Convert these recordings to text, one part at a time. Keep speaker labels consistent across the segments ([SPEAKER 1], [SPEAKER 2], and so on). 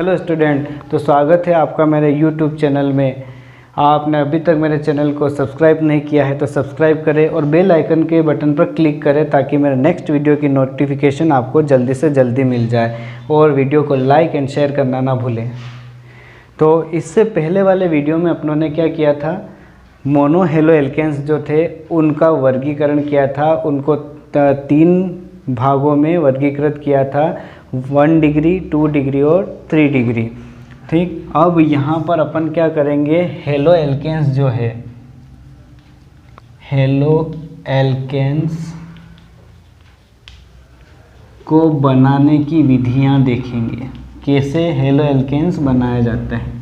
[SPEAKER 1] Hello student, तो स्वागत है आपका मेरे यूट्यूब चैनल में। आपने अभी तक मेरे चैनल को सब्सक्राइब नहीं किया है तो सब्सक्राइब करें और बेल आइकन के बटन पर क्लिक करें ताकि मेरे नेक्स्ट वीडियो की नोटिफिकेशन आपको जल्दी से जल्दी मिल जाए। और वीडियो को लाइक एंड शेयर करना ना भूलें। तो इससे पहले वाले वीडियो में अपनों ने क्या किया था, मोनो हेलो एल्केन्स जो थे उनका वर्गीकरण किया था। उनको 3 भागों में वर्गीकृत किया था, 1 डिग्री, 2 डिग्री और 3 डिग्री। ठीक, अब यहाँ पर अपन क्या करेंगे, हेलो एल्केन्स जो है, हेलो एल्केन्स को बनाने की विधियाँ देखेंगे, कैसे हेलो एल्केन्स बनाया जाता है।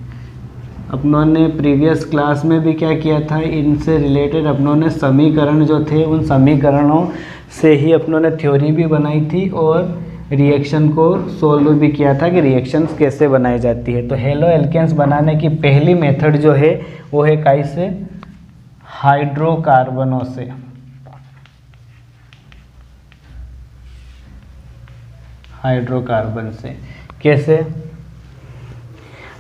[SPEAKER 1] अपनों ने प्रीवियस क्लास में भी क्या किया था, इनसे रिलेटेड अपनों ने समीकरण जो थे उन समीकरणों से ही अपनों ने थ्योरी भी बनाई थी और रिएक्शन को सोल्व भी किया था कि रिएक्शंस कैसे बनाई जाती है। तो हेलो एल्केन्स बनाने की पहली मेथड जो है वो है कैसे, हाइड्रोकार्बनों से। हाइड्रोकार्बन से कैसे,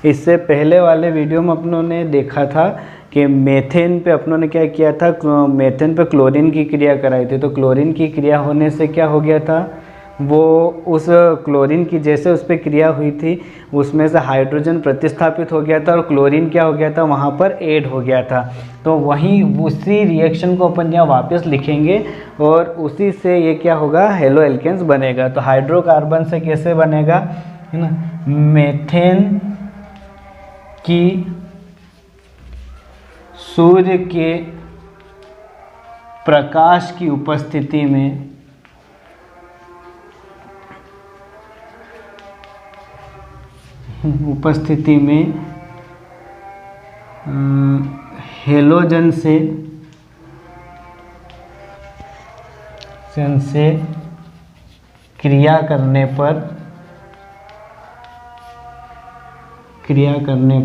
[SPEAKER 1] इससे पहले वाले वीडियो में अपनों ने देखा था कि मेथेन पे अपनों ने क्या किया था, मेथेन पे क्लोरीन की क्रिया कराई थी। तो क्लोरीन की क्रिया होने से क्या हो गया था, वो उस क्लोरीन की जैसे उस पर क्रिया हुई थी उसमें से हाइड्रोजन प्रतिस्थापित हो गया था और क्लोरीन क्या हो गया था, वहाँ पर ऐड हो गया था। तो वहीं उसी रिएक्शन को अपन यहाँ वापस लिखेंगे और उसी से ये क्या होगा, हेलो एल्केन्स बनेगा। तो हाइड्रोकार्बन से कैसे बनेगा, है ना, मेथेन की सूर्य के प्रकाश की उपस्थिति में हेलोजन से क्रिया करने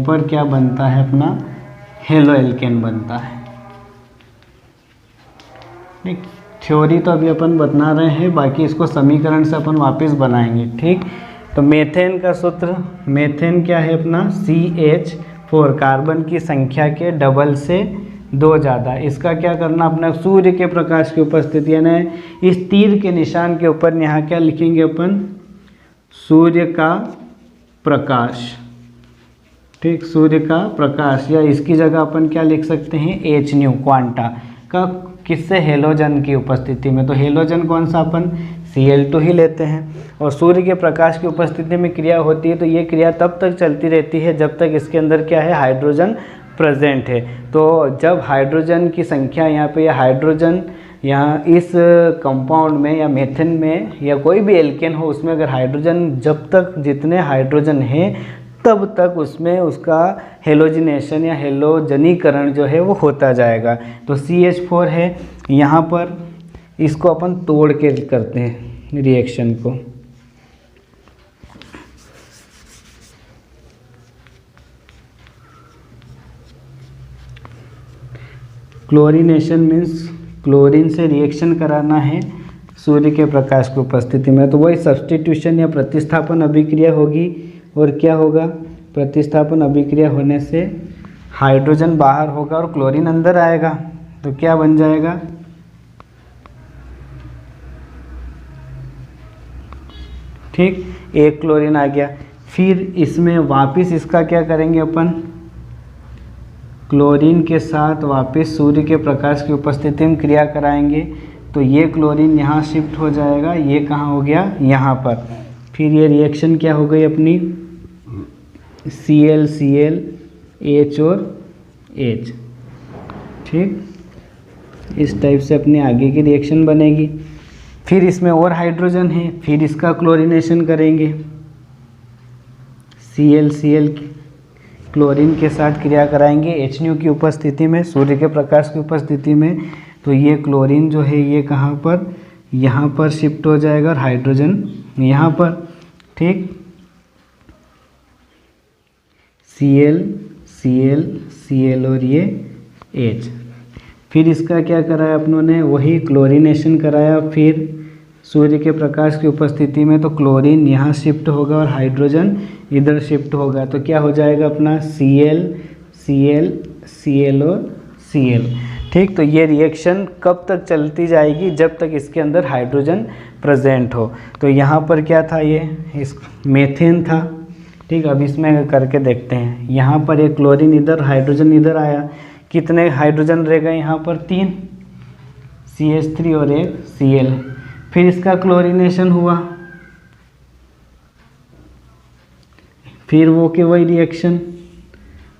[SPEAKER 1] पर क्या बनता है, अपना हेलो एल्केन बनता है। ठीक, थ्योरी तो अभी अपन बता रहे हैं, बाकी इसको समीकरण से अपन वापस बनाएंगे। ठीक, तो मेथेन का सूत्र, मेथेन क्या है अपना, CH4, कार्बन की संख्या के डबल से 2 ज़्यादा। इसका क्या करना, अपना सूर्य के प्रकाश की उपस्थिति, यानी इस तीर के निशान के ऊपर यहाँ क्या लिखेंगे अपन, सूर्य का प्रकाश। ठीक, सूर्य का प्रकाश, या इसकी जगह अपन क्या लिख सकते हैं, H न्यू क्वांटा का, किससे, हेलोजन की उपस्थिति में। तो हेलोजन कौन सा, अपन Cl2 ही लेते हैं। और सूर्य के प्रकाश की उपस्थिति में क्रिया होती है तो ये क्रिया तब तक चलती रहती है जब तक इसके अंदर क्या है, हाइड्रोजन प्रेजेंट है। तो जब हाइड्रोजन की संख्या यहाँ पे, या हाइड्रोजन यहाँ इस कंपाउंड में या मेथेन में या कोई भी एल्केन हो, उसमें अगर हाइड्रोजन, जब तक जितने हाइड्रोजन हैं तब तक उसमें उसका हेलोजिनेशन या हेलोजनीकरण जो है वो होता जाएगा। तो CH4 है यहाँ पर, इसको अपन तोड़ के करते हैं रिएक्शन को। क्लोरीनेशन मीन्स क्लोरीन से रिएक्शन कराना है सूर्य के प्रकाश की उपस्थिति में। तो वही सब्स्टिट्यूशन या प्रतिस्थापन अभिक्रिया होगी। और क्या होगा, प्रतिस्थापन अभिक्रिया होने से हाइड्रोजन बाहर होगा और क्लोरीन अंदर आएगा। तो क्या बन जाएगा, ठीक, एक क्लोरीन आ गया। फिर इसमें वापस इसका क्या करेंगे अपन, क्लोरीन के साथ वापस सूर्य के प्रकाश की उपस्थिति में क्रिया कराएंगे। तो ये क्लोरीन यहाँ शिफ्ट हो जाएगा, ये कहाँ हो गया, यहाँ पर। फिर ये रिएक्शन क्या हो गई अपनी, Cl H और H। ठीक, इस टाइप से अपने आगे की रिएक्शन बनेगी। फिर इसमें और हाइड्रोजन है, फिर इसका क्लोरीनेशन करेंगे, Cl क्लोरीन के साथ क्रिया कराएंगे H न्यू की उपस्थिति में, सूर्य के प्रकाश की उपस्थिति में। तो ये क्लोरीन जो है ये कहाँ पर, यहाँ पर शिफ्ट हो जाएगा और हाइड्रोजन यहाँ पर। ठीक, Cl और ये H। फिर इसका क्या कराया अपनों ने, वही क्लोरीनेशन कराया, फिर सूर्य के प्रकाश की उपस्थिति में, तो क्लोरीन यहाँ शिफ्ट होगा और हाइड्रोजन इधर शिफ्ट होगा, तो क्या हो जाएगा अपना Cl Cl Cl और Cl। ठीक, तो ये रिएक्शन कब तक चलती जाएगी? जब तक इसके अंदर हाइड्रोजन प्रेजेंट हो। तो यहाँ पर क्या था, ये इस मेथेन था। ठीक, अब इसमें करके देखते हैं। यहाँ पर एक क्लोरीन इधर, हाइड्रोजन इधर आया, कितने हाइड्रोजन रह गए यहाँ पर? 3 CH3 और एक Cl। फिर इसका क्लोरीनेशन हुआ, फिर वो के वही रिएक्शन,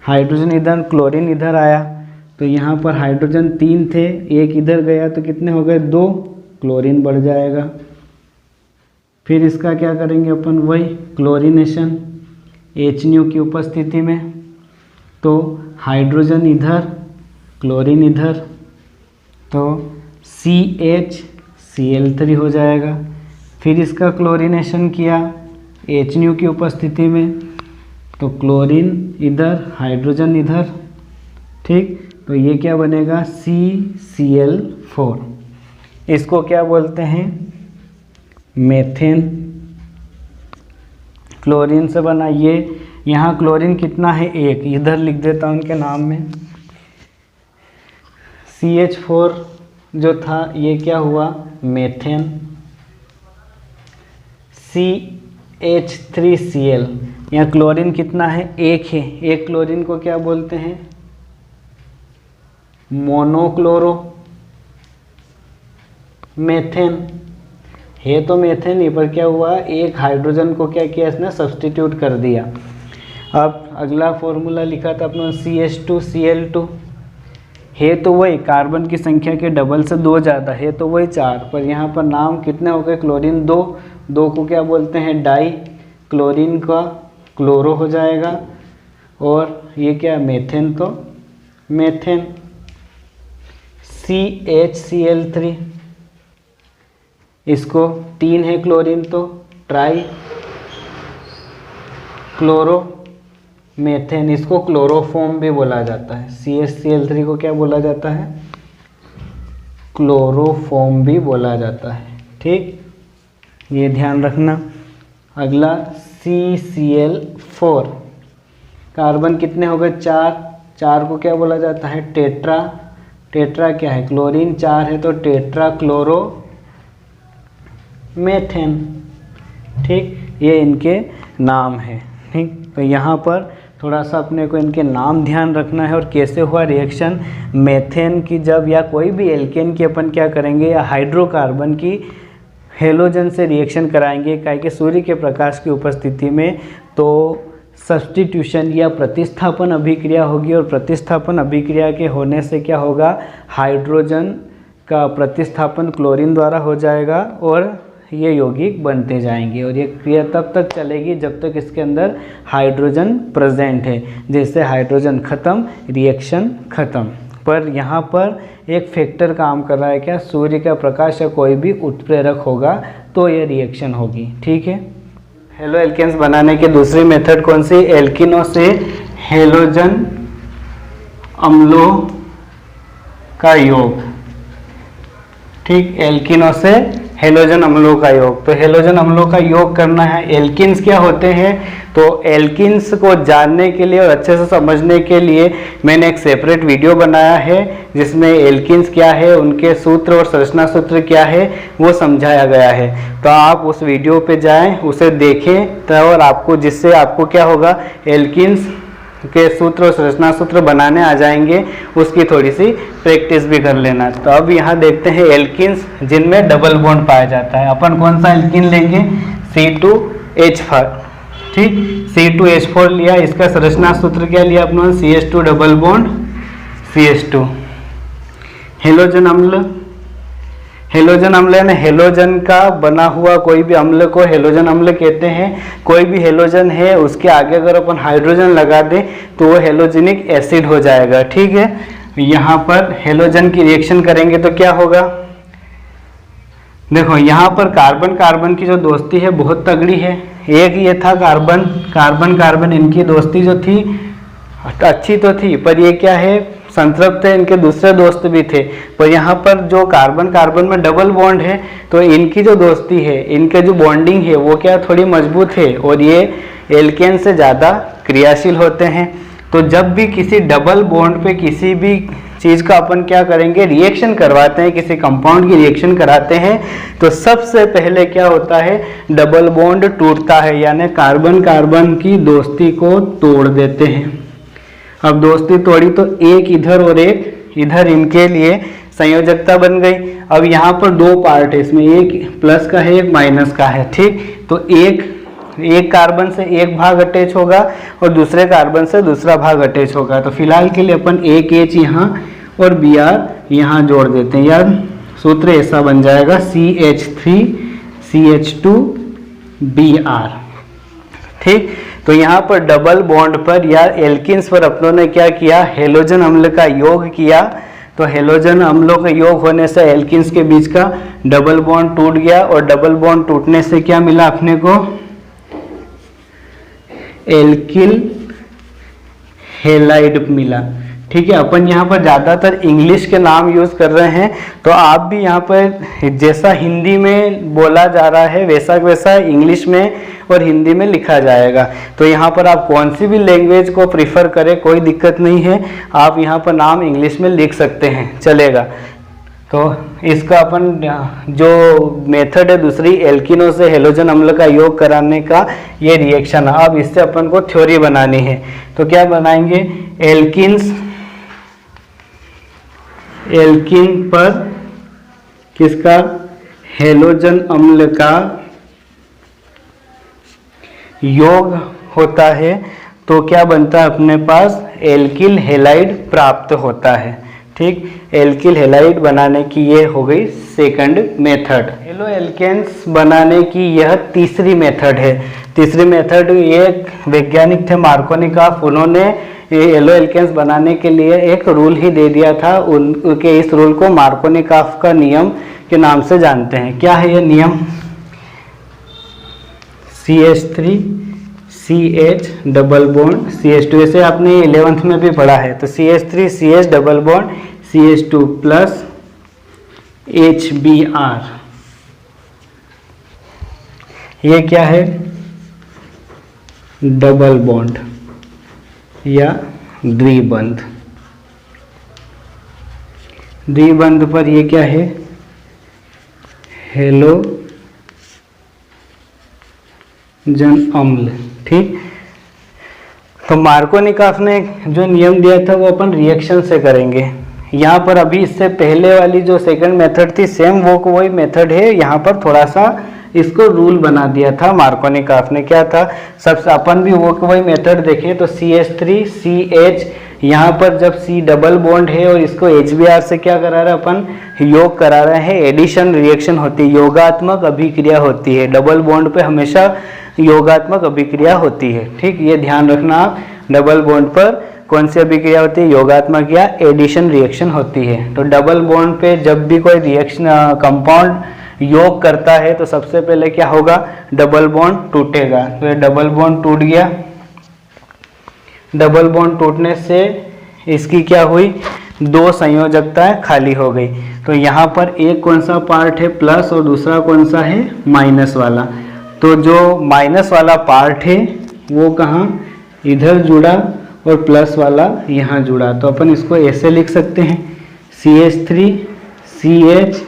[SPEAKER 1] हाइड्रोजन इधर, क्लोरीन इधर आया, तो यहाँ पर हाइड्रोजन 3 थे, एक इधर गया तो कितने हो गए? 2, क्लोरीन बढ़ जाएगा। फिर इसका क्या करेंगे अपन? वही क्लोरीनेशन HNO की उपस्थिति में, तो हाइड्रोजन इधर, क्लोरीन इधर, तो CHCl3 हो जाएगा। फिर इसका क्लोरीनेशन किया HNO की उपस्थिति में, तो क्लोरीन इधर, हाइड्रोजन इधर। ठीक, तो ये क्या बनेगा? CCl4। इसको क्या बोलते हैं? मेथेन। क्लोरीन से बना ये, यहाँ क्लोरीन कितना है? 1, इधर लिख देता हूँ उनके नाम में। CH4 जो था ये क्या हुआ? मेथेन। CH3Cl, यहाँ क्लोरीन कितना है? 1 है, एक क्लोरीन को क्या बोलते हैं? Monochloro methane. है तो मेथेन ही, पर क्या हुआ? एक हाइड्रोजन को क्या किया इसने? सब्स्टिट्यूट कर दिया। अब अगला फॉर्मूला लिखा था अपना CH2Cl2। है तो वही, कार्बन की संख्या के डबल से 2 ज़्यादा है, तो वही 4, पर यहाँ पर नाम कितने हो गए? क्लोरीन 2 को क्या बोलते हैं? डाई। क्लोरीन का क्लोरो हो जाएगा, और ये क्या? मेथेन, तो मेथेन। CHCl3, इसको 3 है क्लोरीन, तो ट्राई क्लोरो मेथेन। इसको क्लोरोफॉर्म भी बोला जाता है। CHCl3 को क्या बोला जाता है? क्लोरोफॉर्म भी बोला जाता है। ठीक, ये ध्यान रखना। अगला CCl4, कार्बन कितने हो गए? 4 को क्या बोला जाता है? टेट्रा। टेट्रा क्या है? क्लोरीन 4 है, तो टेट्रा क्लोरो मेथेन। ठीक, ये इनके नाम है। ठीक, तो यहाँ पर थोड़ा सा अपने को इनके नाम ध्यान रखना है। और कैसे हुआ रिएक्शन मेथेन की, जब या कोई भी एल्केन की अपन क्या करेंगे, या हाइड्रोकार्बन की हेलोजन से रिएक्शन कराएंगे, काहे कि सूर्य के प्रकाश की उपस्थिति में, तो सब्स्टिट्यूशन या प्रतिस्थापन अभिक्रिया होगी। और प्रतिस्थापन अभिक्रिया के होने से क्या होगा? हाइड्रोजन का प्रतिस्थापन क्लोरीन द्वारा हो जाएगा और ये यौगिक बनते जाएंगे। और ये क्रिया तब तक चलेगी जब तक इसके अंदर हाइड्रोजन प्रेजेंट है। जैसे हाइड्रोजन खत्म, रिएक्शन खत्म। पर यहाँ पर एक फैक्टर काम कर रहा है, क्या? सूर्य का प्रकाश या कोई भी उत्प्रेरक होगा तो ये रिएक्शन होगी। ठीक है। हेलो एल्केन्स बनाने की दूसरी मेथड कौन सी? एल्किनों से हेलोजन अम्लों का योग। ठीक, एल्किनों से हेलोजन अम्लों का योग। तो हेलोजन अम्लों का योग करना है। एल्किन्स क्या होते हैं? तो एल्किन्स को जानने के लिए और अच्छे से समझने के लिए मैंने एक सेपरेट वीडियो बनाया है, जिसमें एल्किन्स क्या है, उनके सूत्र और संरचना सूत्र क्या है, वो समझाया गया है। तो आप उस वीडियो पे जाएं, उसे देखें, तो और आपको जिससे आपको क्या होगा, एल्किन्स के सूत्र और संरचना सूत्र बनाने आ जाएंगे। उसकी थोड़ी सी प्रैक्टिस भी कर लेना। तो अब यहाँ देखते हैं एल्किन्स जिनमें डबल बॉन्ड पाया जाता है। अपन कौन सा एल्किन लेंगे? C2H4। ठीक, C2H4 लिया। इसका संरचना सूत्र क्या लिया अपना? CH2 double bond CH2। Halogen अम्ल, हेलोजन अम्ल यानी हेलोजन का बना हुआ कोई भी अम्ल को हेलोजन अम्ल कहते हैं। कोई भी हेलोजन है, उसके आगे अगर अपन हाइड्रोजन लगा दें तो वो हेलोजेनिक एसिड हो जाएगा। ठीक है, यहाँ पर हेलोजन की रिएक्शन करेंगे तो क्या होगा? देखो यहाँ पर कार्बन कार्बन की जो दोस्ती है बहुत तगड़ी है। एक ये था कार्बन कार्बन कार्बन, इनकी दोस्ती जो थी अच्छी तो थी, पर ये क्या है, संतृप्त है, इनके दूसरे दोस्त भी थे, पर यहाँ पर जो कार्बन कार्बन में डबल बॉन्ड है तो इनकी जो दोस्ती है, इनके जो बॉन्डिंग है वो क्या थोड़ी मजबूत है और ये एल्केन से ज़्यादा क्रियाशील होते हैं। तो जब भी किसी डबल बॉन्ड पे किसी भी चीज़ का अपन क्या करेंगे, रिएक्शन करवाते हैं, किसी कंपाउंड की रिएक्शन कराते हैं, तो सबसे पहले क्या होता है, डबल बॉन्ड टूटता है, यानी कार्बन कार्बन की दोस्ती को तोड़ देते हैं। अब दोस्ती तोड़ी तो एक इधर और एक इधर, इनके लिए संयोजकता बन गई। अब यहाँ पर दो पार्ट है, इसमें एक प्लस का है, एक माइनस का है, ठीक। तो एक कार्बन से एक भाग अटैच होगा और दूसरे कार्बन से दूसरा भाग अटैच होगा। तो फिलहाल के लिए अपन एक H यहाँ और Br यहाँ जोड़ देते हैं, यार सूत्र ऐसा बन जाएगा CH3CH2Br, ठीक। तो यहाँ पर डबल बॉन्ड पर या एल्किन्स पर अपनों ने क्या किया, हेलोजन अम्ल का योग किया। तो हेलोजन अम्लों का योग होने से एल्किन्स के बीच का डबल बॉन्ड टूट गया और डबल बॉन्ड टूटने से क्या मिला अपने को, एल्किल हेलाइड मिला, ठीक है। अपन यहाँ पर ज़्यादातर इंग्लिश के नाम यूज़ कर रहे हैं, तो आप भी यहाँ पर जैसा हिंदी में बोला जा रहा है वैसा वैसा इंग्लिश में और हिंदी में लिखा जाएगा। तो यहाँ पर आप कौन सी भी लैंग्वेज को प्रीफर करें, कोई दिक्कत नहीं है, आप यहाँ पर नाम इंग्लिश में लिख सकते हैं, चलेगा। तो इसका अपन जो मेथड है दूसरी, एल्किनों से हेलोजन अम्ल का योग कराने का ये रिएक्शन है। अब इससे अपन को थ्योरी बनानी है, तो क्या बनाएंगे, एल्किन पर किसका, हेलोजन अम्ल का योग होता है तो क्या बनता है अपने पास, एल्किल हेलाइड प्राप्त होता है, ठीक। एल्किल हेलाइड बनाने की ये हो गई सेकंड मेथड। हेलो एल्केन्स बनाने की यह तीसरी मेथड है। तीसरी मेथड, एक वैज्ञानिक थे मार्कोनिकॉफ, उन्होंने येलो एल्केन्स बनाने के लिए एक रूल ही दे दिया था। उनके इस रूल को मार्कोनिकॉफ का नियम के नाम से जानते हैं। क्या है यह नियम, CH3CH डबल बॉन्ड CH2, ऐसे आपने 11th में भी पढ़ा है। तो CH3CH double bond CH2 plus HBr, ये क्या है, डबल बॉन्ड या द्विबंध। द्विबंध पर ये क्या है, हेलोजन अम्ल, ठीक। तो मार्कोनिकॉफ ने जो नियम दिया था वो अपन रिएक्शन से करेंगे। यहाँ पर अभी इससे पहले वाली जो सेकंड मेथड थी सेम वो वही मेथड है, यहाँ पर थोड़ा सा इसको रूल बना दिया था मार्कोनिकॉफ ने। क्या था, सबसे अपन भी वो वही मेथड देखें तो CH3CH, यहाँ पर जब C डबल बॉन्ड है और इसको HBr से क्या करा रहे हैं अपन, योग करा रहे हैं, एडिशन रिएक्शन होती है, योगात्मक अभिक्रिया होती है। डबल बॉन्ड पे हमेशा योगात्मक अभिक्रिया होती है, ठीक। ये ध्यान रखना आप, डबल बॉन्ड पर कौन सी अभिक्रिया होती है, योगात्मक या एडिशन रिएक्शन होती है। तो डबल बॉन्ड पे जब भी कोई रिएक्शन कंपाउंड योग करता है तो सबसे पहले क्या होगा, डबल बॉन्ड टूटेगा। तो ये डबल बॉन्ड टूट गया। डबल बॉन्ड टूटने से इसकी क्या हुई, दो संयोजकताएं खाली हो गई। तो यहाँ पर एक कौन सा पार्ट है, प्लस, और दूसरा कौन सा है, माइनस वाला। तो जो माइनस वाला पार्ट है वो कहाँ, इधर जुड़ा और प्लस वाला यहाँ जुड़ा। तो अपन इसको ऐसे लिख सकते हैं, CH3CH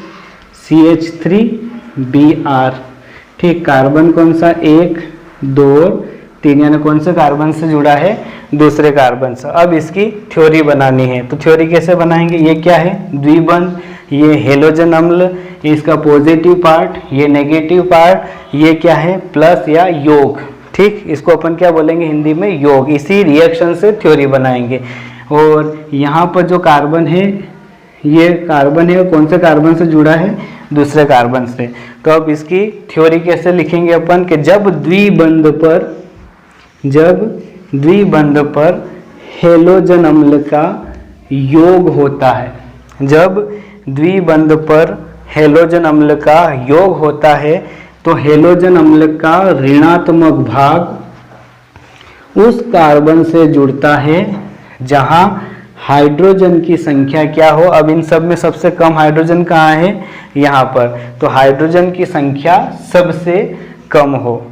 [SPEAKER 1] CH3Br, ठीक। कार्बन कौन सा, 1 2 3, यानी कौन से कार्बन से जुड़ा है, दूसरे कार्बन से। अब इसकी थ्योरी बनानी है, तो थ्योरी कैसे बनाएंगे, ये क्या है, द्विबंध, ये हेलोजन अम्ल, इसका पॉजिटिव पार्ट, ये नेगेटिव पार्ट, ये क्या है, प्लस या योग, ठीक। इसको अपन क्या बोलेंगे हिंदी में, योग। इसी रिएक्शन से थ्योरी बनाएंगे। और यहाँ पर जो कार्बन है, ये कार्बन है, कौन से कार्बन से जुड़ा है, दूसरे कार्बन से। तो अब इसकी थ्योरी कैसे लिखेंगे अपन, कि जब द्विबंध पर हेलोजन अम्ल का योग होता है, जब द्विबंध पर हेलोजन अम्ल का योग होता है तो हेलोजन अम्ल का ऋणात्मक भाग उस कार्बन से जुड़ता है जहां हाइड्रोजन की संख्या क्या हो। अब इन सब में सबसे कम हाइड्रोजन कहाँ है, यहाँ पर, तो हाइड्रोजन की संख्या सबसे कम हो।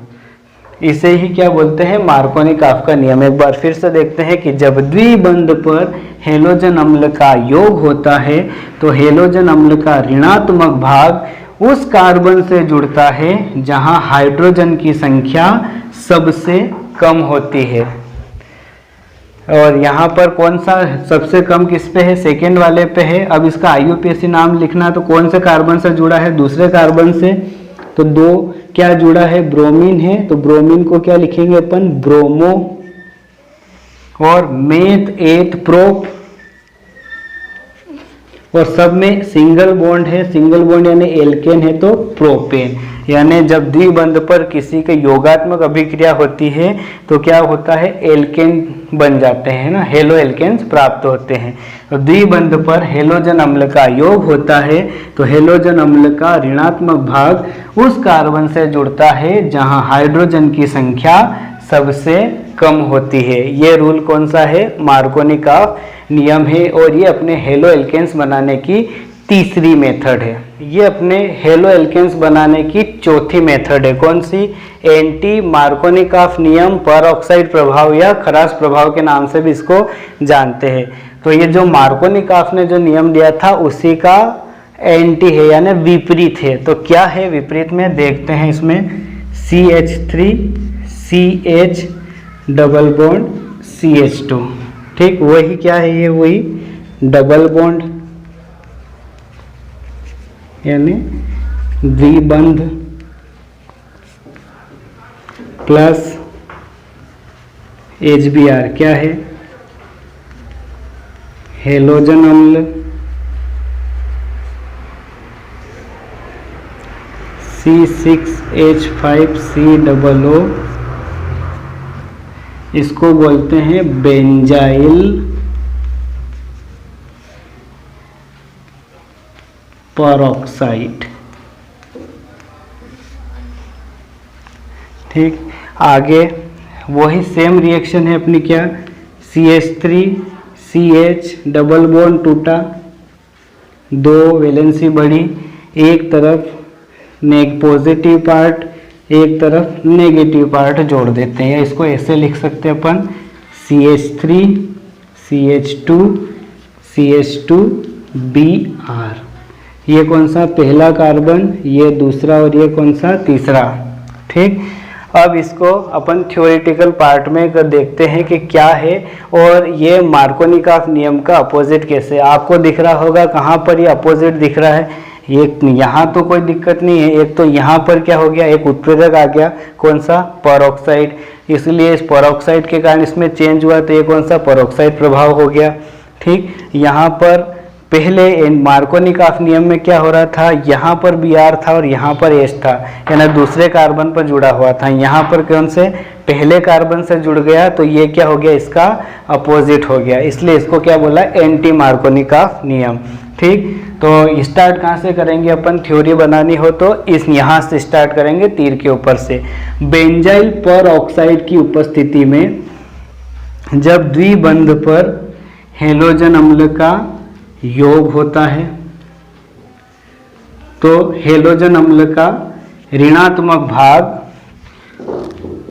[SPEAKER 1] इसे ही क्या बोलते हैं, मार्कोनी-काफ का नियम। एक बार फिर से देखते हैं कि जब द्विबंध पर हेलोजन अम्ल का योग होता है तो हेलोजन अम्ल का ऋणात्मक भाग उस कार्बन से जुड़ता है जहां हाइड्रोजन की संख्या सबसे कम होती है। और यहाँ पर कौन सा सबसे कम किस पे है, सेकेंड वाले पे है। अब इसका IUPAC नाम लिखना, तो कौन से कार्बन से जुड़ा है, दूसरे कार्बन से, तो दो क्या जुड़ा है, ब्रोमीन है, तो ब्रोमीन को क्या लिखेंगे अपन, ब्रोमो, और मेथ एथ प्रोप, और सब में सिंगल बॉन्ड है, सिंगल बॉन्ड यानी एल्केन है तो प्रोपेन। यानी जब द्विबंध पर किसी के योगात्मक अभिक्रिया होती है तो क्या होता है, एल्केन बन जाते हैं ना, हेलो एल्केन्स प्राप्त होते हैं। तो द्विबंध पर हेलोजन अम्ल का योग होता है तो हेलोजन अम्ल का ऋणात्मक भाग उस कार्बन से जुड़ता है जहां हाइड्रोजन की संख्या सबसे कम होती है। ये रूल कौन सा है, मार्कोनी-काफ नियम है। और ये अपने हेलो एल्केन्स बनाने की तीसरी मेथड है। ये अपने हेलो एल्केन्स बनाने की चौथी मेथड है। कौन सी, एंटी मार्कोनी-काफ नियम, परऑक्साइड प्रभाव या खरास प्रभाव के नाम से भी इसको जानते हैं। तो ये जो मार्कोनी-काफ ने जो नियम दिया था उसी का एंटी है यानी विपरीत है। तो क्या है विपरीत में, देखते हैं। इसमें CH3 CH double bond CH2, ठीक, वही क्या है, ये वही डबल बॉन्ड यानी द्विबंध प्लस HBr क्या है, हेलोजन अम्ल, C6H5COO, इसको बोलते हैं बेंजाइल परऑक्साइड। ठीक, आगे वही सेम रिएक्शन है अपनी, क्या, CH3 CH डबल बॉन्ड टूटा, दो वैलेंसी बढ़ी, एक तरफ पॉजिटिव पार्ट एक तरफ नेगेटिव पार्ट जोड़ देते हैं। इसको ऐसे लिख सकते हैं अपन, CH3 CH2 CH2Br। ये कौन सा, पहला कार्बन, ये दूसरा, और ये कौन सा, तीसरा। ठीक, अब इसको अपन थ्योरेटिकल पार्ट में कर देखते हैं कि क्या है। और ये मार्कोनी-काफ नियम का अपोजिट कैसे, आपको दिख रहा होगा कहाँ पर ये अपोजिट दिख रहा है, ये यहाँ तो कोई दिक्कत नहीं है। एक तो यहाँ पर क्या हो गया, एक उत्प्रेरक आ गया, कौन सा, परऑक्साइड, इसलिए इस परऑक्साइड के कारण इसमें चेंज हुआ तो ये कौन सा, परऑक्साइड प्रभाव हो गया। ठीक, यहाँ पर पहले मार्कोनी-काफ नियम में क्या हो रहा था, यहाँ पर Br था और यहाँ पर H था, यानी दूसरे कार्बन पर जुड़ा हुआ था। यहाँ पर कौन से, पहले कार्बन से जुड़ गया तो ये क्या हो गया, इसका अपोजिट हो गया, इसलिए इसको क्या बोला, एंटी मार्कोनी-काफ नियम। ठीक, तो स्टार्ट कहाँ से करेंगे अपन, थ्योरी बनानी हो तो इस यहाँ से स्टार्ट करेंगे, तीर के ऊपर से। बेंजाइल परऑक्साइड की उपस्थिति में जब द्विबंध पर हेलोजन अम्ल का योग होता है तो हेलोजन अम्ल का ऋणात्मक भाग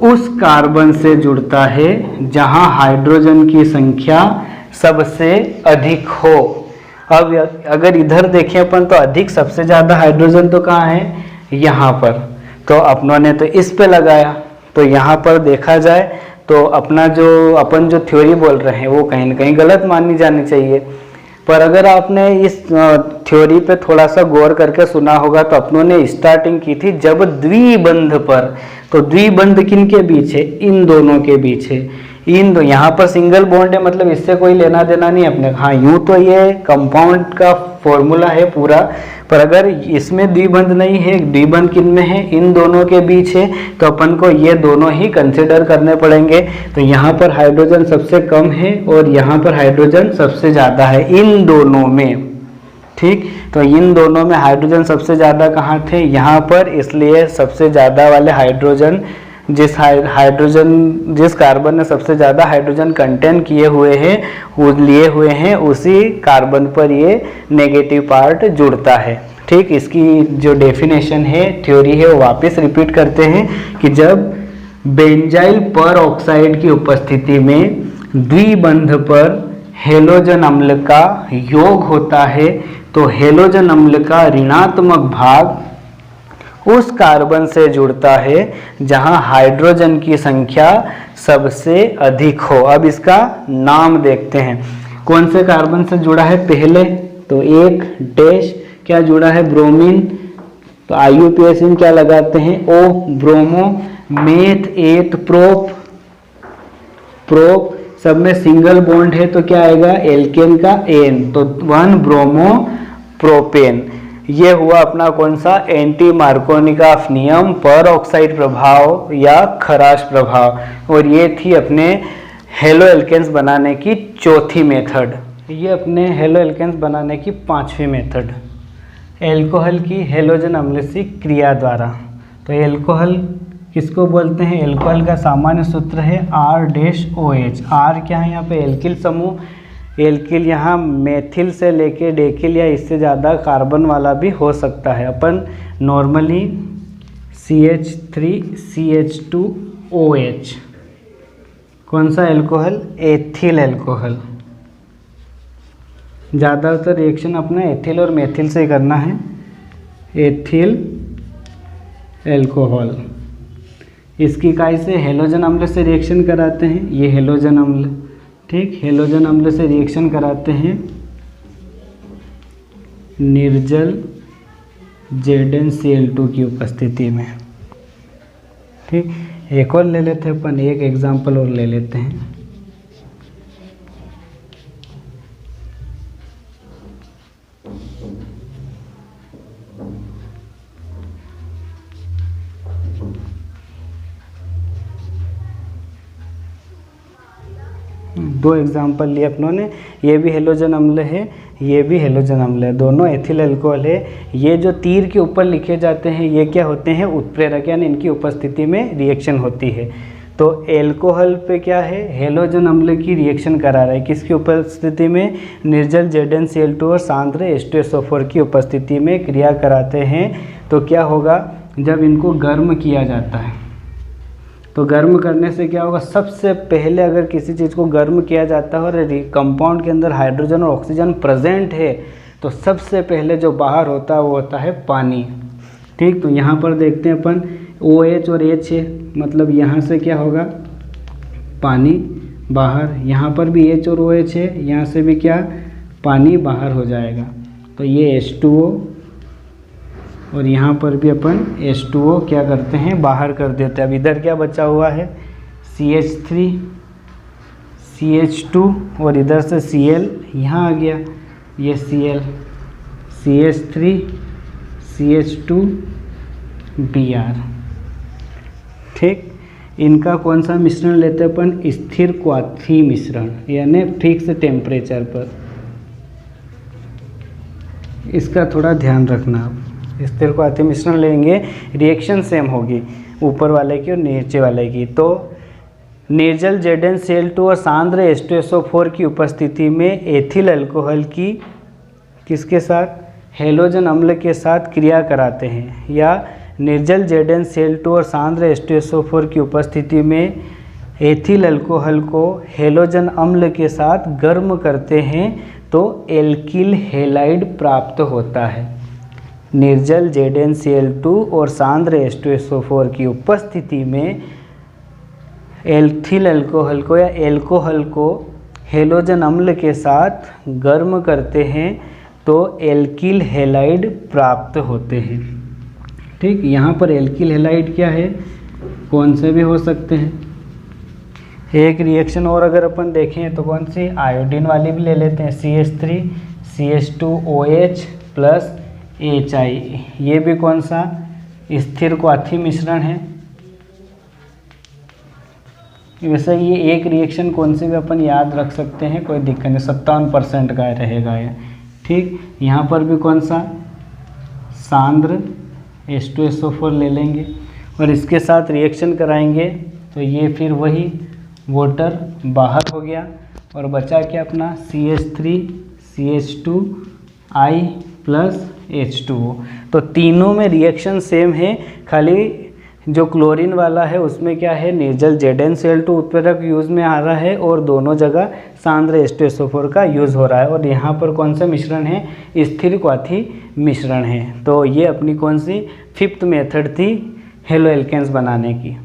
[SPEAKER 1] उस कार्बन से जुड़ता है जहां हाइड्रोजन की संख्या सबसे अधिक हो। अब अगर इधर देखें अपन तो अधिक, सबसे ज़्यादा हाइड्रोजन तो कहाँ है, यहाँ पर, तो अपनों ने तो इस पे लगाया। तो यहाँ पर देखा जाए तो अपना जो अपन जो थ्योरी बोल रहे हैं वो कहीं ना कहीं गलत माननी जानी चाहिए। पर अगर आपने इस थ्योरी पे थोड़ा सा गौर करके सुना होगा तो अपनों ने स्टार्टिंग की थी जब द्विबंध पर, तो द्विबंध किन के बीच है, इन दोनों के बीच है। इन दो, यहाँ पर सिंगल बॉन्ड है, मतलब इससे कोई लेना देना नहीं अपने। हाँ, यूं तो ये कंपाउंड का फॉर्मूला है पूरा, पर अगर इसमें द्विबंध नहीं है, द्विबंध किन में है, इन दोनों के बीच है, तो अपन को ये दोनों ही कंसिडर करने पड़ेंगे। तो यहाँ पर हाइड्रोजन सबसे कम है और यहाँ पर हाइड्रोजन सबसे ज़्यादा है इन दोनों में। ठीक, तो इन दोनों में हाइड्रोजन सबसे ज़्यादा कहाँ थे, यहाँ पर, इसलिए सबसे ज़्यादा वाले हाइड्रोजन जिस कार्बन ने सबसे ज़्यादा हाइड्रोजन कंटेन किए हुए हैं वो लिए हुए हैं उसी कार्बन पर ये नेगेटिव पार्ट जुड़ता है। ठीक, इसकी जो डेफिनेशन है, थ्योरी है, वो वापस रिपीट करते हैं कि जब बेंजाइल पर ऑक्साइड की उपस्थिति में द्विबंध पर हेलोजन अम्ल का योग होता है तो हेलोजन अम्ल का ऋणात्मक भाग उस कार्बन से जुड़ता है जहां हाइड्रोजन की संख्या सबसे अधिक हो। अब इसका नाम देखते हैं, कौन से कार्बन से जुड़ा है। पहले तो एक डैश क्या जुड़ा है, ब्रोमीन, तो IUPAC क्या लगाते हैं, O bromo, meth eth prop, सब में सिंगल बॉन्ड है तो क्या आएगा, एल्केन का N, तो 1 ब्रोमो प्रोपेन। ये हुआ अपना कौन सा, एंटी मार्कोनी ऑफ नियम, पर ऑक्साइड प्रभाव या खराश प्रभाव। और ये थी अपने हेलो एल्केन्स बनाने की चौथी मेथड। ये अपने हेलो एल्केन्स बनाने की पांचवी मेथड, एल्कोहल की हेलोजन अम्ल से क्रिया द्वारा। तो एल्कोहल किसको बोलते हैं, एल्कोहल का सामान्य सूत्र है R-OH। R क्या है यहाँ पे, एल्किल समूह। एल्किल यहाँ मेथिल से लेके डेकिल या इससे ज़्यादा कार्बन वाला भी हो सकता है। अपन नॉर्मली CH3CH2OH, कौन सा एल्कोहल, एथिल एल्कोहल। ज़्यादातर रिएक्शन अपना एथिल और मेथिल से करना है, एथिल एल्कोहल। इसकी इकाई से हेलोजन अम्ल से रिएक्शन कराते हैं, ये हेलोजन अम्ल। ठीक, हेलोजन अम्ल से रिएक्शन कराते हैं निर्जल ZnCl2 की उपस्थिति में। ठीक, एक और ले लेते हैं अपन, एक एग्जाम्पल और ले लेते हैं। दो एग्जाम्पल लिए अपनों ने, ये भी हेलोजन अम्ल है, ये भी हेलोजन अम्ल है, दोनों एथिल अल्कोहल है। ये जो तीर के ऊपर लिखे जाते हैं ये क्या होते हैं, उत्प्रेरक, यानी इनकी उपस्थिति में रिएक्शन होती है। तो एल्कोहल पे क्या है, हेलोजन अम्ल की रिएक्शन करा रहा है, किसकी उपस्थिति में, निर्जल ZnCl2 और सांद्र H2SO4 की उपस्थिति में क्रिया कराते हैं। तो क्या होगा, जब इनको गर्म किया जाता है तो गर्म करने से क्या होगा, सबसे पहले अगर किसी चीज़ को गर्म किया जाता है और कंपाउंड के अंदर हाइड्रोजन और ऑक्सीजन प्रेजेंट है तो सबसे पहले जो बाहर होता है वो होता है पानी। ठीक, तो यहाँ पर देखते हैं अपन OH और H है, मतलब यहाँ से क्या होगा, पानी बाहर, यहाँ पर भी H और OH है, यहाँ से भी क्या, पानी बाहर हो जाएगा। तो ये H2O और यहाँ पर भी अपन H2O क्या करते हैं, बाहर कर देते हैं। अब इधर क्या बचा हुआ है, CH3 CH2 और इधर से Cl यहाँ आ गया, ये Cl CH3 CH2 Br। ठीक, इनका कौन सा मिश्रण लेते हैं अपन, स्थिर क्वाथी मिश्रण, यानी फिक्स टेम्परेचर पर। इसका थोड़ा ध्यान रखना आप, स्थिर क्वाथी मिश्रण लेंगे, रिएक्शन सेम होगी ऊपर वाले की और नीचे वाले की। तो निर्जल ZnCl2 और सांद्र H2SO4 की उपस्थिति में एथिल अल्कोहल की किसके साथ, हेलोजन अम्ल के साथ क्रिया कराते हैं, या निर्जल ZnCl2 और सांद्र H2SO4 की उपस्थिति में एथिल अल्कोहल को हेलोजन अम्ल के साथ गर्म करते हैं तो एल्किल हैलाइड प्राप्त होता है। निर्जल ZnCl2 और सांद्र H2SO4 की उपस्थिति में एथिल अल्कोहल को या एल्कोहल को हेलोजन अम्ल के साथ गर्म करते हैं तो एल्किल हैलाइड प्राप्त होते हैं। ठीक, यहाँ पर एल्किल हैलाइड क्या है, कौन से भी हो सकते हैं। एक रिएक्शन और अगर अपन देखें तो कौन सी, आयोडीन वाली भी ले लेते हैं, CH3 CH2OH प्लस HI। ये भी कौन सा, स्थिर क्वाथी मिश्रण है। वैसे ये एक रिएक्शन कौन से भी अपन याद रख सकते हैं, कोई दिक्कत नहीं, 57% का रहेगा ये। ठीक, यहाँ पर भी कौन सा, सांद्र H2SO4 ले लेंगे और इसके साथ रिएक्शन कराएंगे तो ये फिर वही वाटर बाहर हो गया और बचा क्या अपना CH3 CH2 I plus H2O। तो तीनों में रिएक्शन सेम है, खाली जो क्लोरीन वाला है उसमें क्या है, निर्जल ZnCl2 उत्प्रेरक यूज़ में आ रहा है और दोनों जगह सांद्र H2SO4 का यूज़ हो रहा है। और यहाँ पर कौन सा मिश्रण है, स्थिर क्वाथी मिश्रण है। तो ये अपनी कौन सी 5th मेथड थी हेलो एल्केन्स बनाने की।